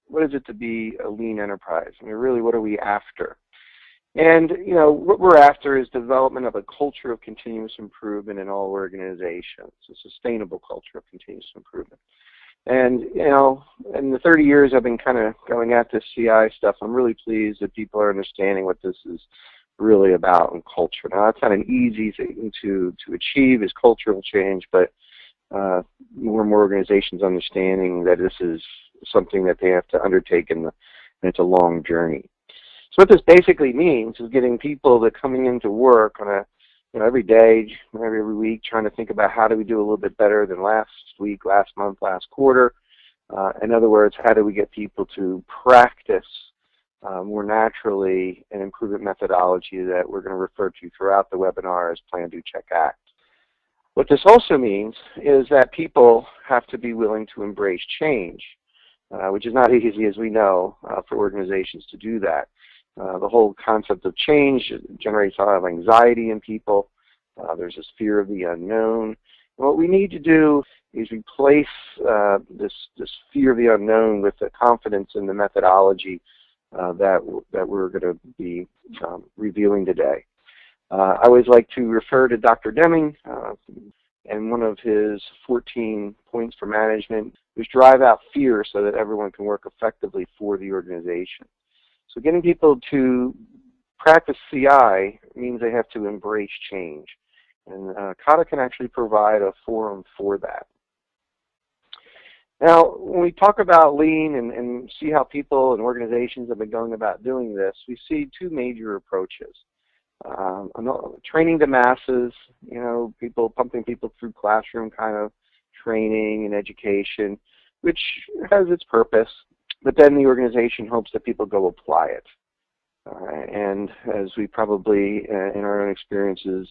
what is it to be a lean enterprise? I mean, really, what are we after? And, what we're after is development of a culture of continuous improvement in all organizations, a sustainable culture of continuous improvement. And, in the 30 years I've been kind of going at this CI stuff, I'm really pleased that people are understanding what this is really about in culture. Now, that's not an easy thing to achieve, is cultural change, but more and more organizations understanding that this is something that they have to undertake, and it's a long journey. So what this basically means is getting people that coming into work on a every day, every week, trying to think about how do we do a little bit better than last week, last month, last quarter. In other words, how do we get people to practice more naturally an improvement methodology that we're going to refer to throughout the webinar as Plan, Do, Check, Act. What this also means is that people have to be willing to embrace change, which is not easy, as we know, for organizations to do that. The whole concept of change generates a lot of anxiety in people. There's this fear of the unknown. And what we need to do is replace this fear of the unknown with the confidence in the methodology that we're going to be reviewing today. I always like to refer to Dr. Deming and one of his 14 points for management, which drive out fear so that everyone can work effectively for the organization. So getting people to practice CI means they have to embrace change. And Kata can actually provide a forum for that. Now, when we talk about lean and see how people and organizations have been going about doing this, we see two major approaches. Training the masses, people pumping people through classroom kind of training and education, which has its purpose. But then the organization hopes that people go apply it. And as we probably, in our own experiences,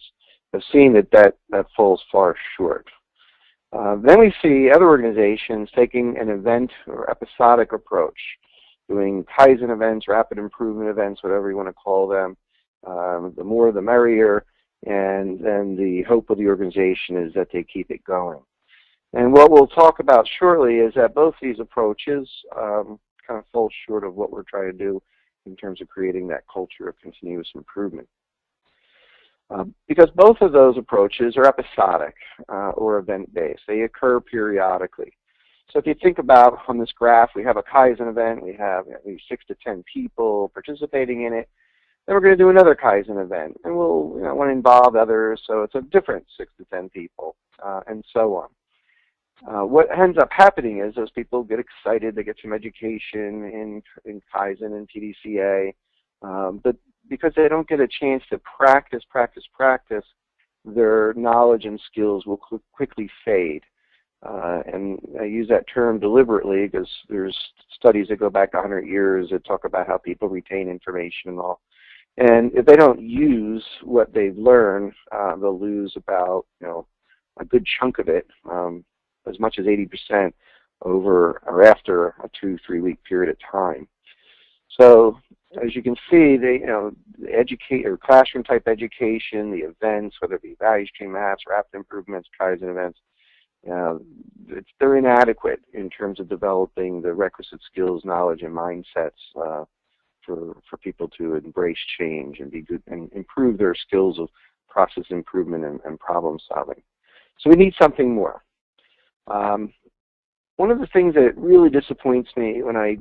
have seen that falls far short. Then we see other organizations taking an event or episodic approach, doing Kaizen events, rapid improvement events, whatever you want to call them. The more the merrier, and then the hope of the organization is that they keep it going. And what we'll talk about shortly is that both these approaches kind of fall short of what we're trying to do in terms of creating that culture of continuous improvement. Because both of those approaches are episodic or event-based. They occur periodically. So if you think about on this graph, we have a Kaizen event, we have at least 6 to 10 people participating in it. Then we're going to do another Kaizen event, and we'll want to involve others, so it's a different 6 to 10 people, and so on. What ends up happening is those people get excited, they get some education in Kaizen and TDCA, but because they don't get a chance to practice, their knowledge and skills will quickly fade. And I use that term deliberately because there's studies that go back 100 years that talk about how people retain information and all. And if they don't use what they've learned, they'll lose about a good chunk of it, as much as 80% over or after a 2-3 week period of time. So as you can see, the classroom type education, the events, whether it be value stream maps, rapid improvements, Kaizen events, they're inadequate in terms of developing the requisite skills, knowledge, and mindsets for people to embrace change and be good and improve their skills of process improvement and problem solving. So we need something more. One of the things that really disappoints me when I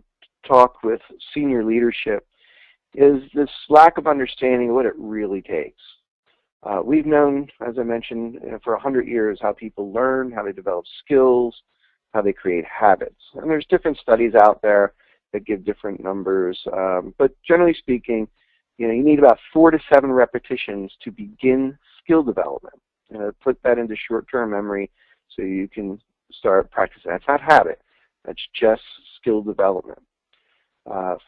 talk with senior leadership is this lack of understanding of what it really takes. We've known, as I mentioned, for 100 years how people learn, how they develop skills, how they create habits. And there's different studies out there that give different numbers. But generally speaking, you need about 4 to 7 repetitions to begin skill development. Put that into short-term memory so you can start practicing. That's not habit. That's just skill development.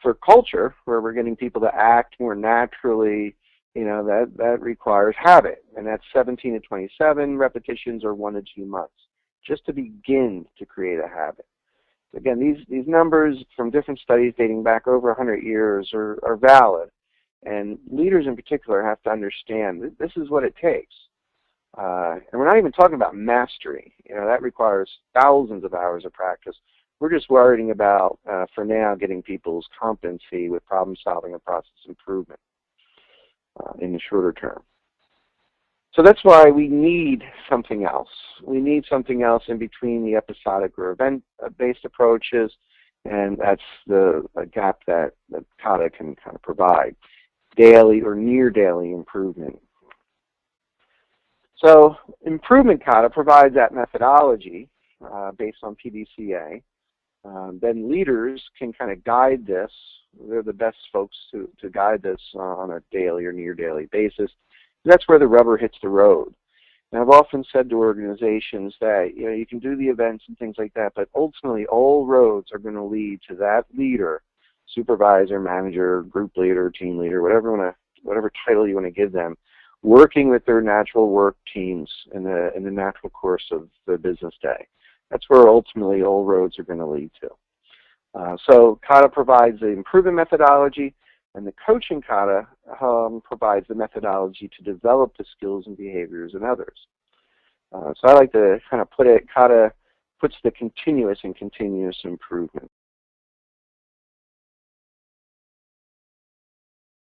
For culture, where we're getting people to act more naturally, that requires habit. And that's 17 to 27 repetitions or 1 to 2 months, just to begin to create a habit. Again, these numbers from different studies dating back over 100 years are valid. And leaders in particular have to understand that this is what it takes. And we're not even talking about mastery. That requires thousands of hours of practice. We're just worrying about, for now, getting people's competency with problem solving and process improvement in the shorter term. So that's why we need something else. We need something else in between the episodic or event-based approaches, and that's the gap that Kata can kind of provide, daily or near daily improvement. So improvement Kata provides that methodology based on PDCA. Then leaders can kind of guide this. They're the best folks to guide this on a daily or near daily basis. That's where the rubber hits the road. And I've often said to organizations that you can do the events and things like that, but ultimately all roads are going to lead to that leader, supervisor, manager, group leader, team leader, whatever title you want to give them, working with their natural work teams in the natural course of the business day. That's where ultimately all roads are going to lead to. So Kata provides the improvement methodology, and the coaching Kata provides the methodology to develop the skills and behaviors in others. So I like to kind of put it, Kata puts the continuous and continuous improvement.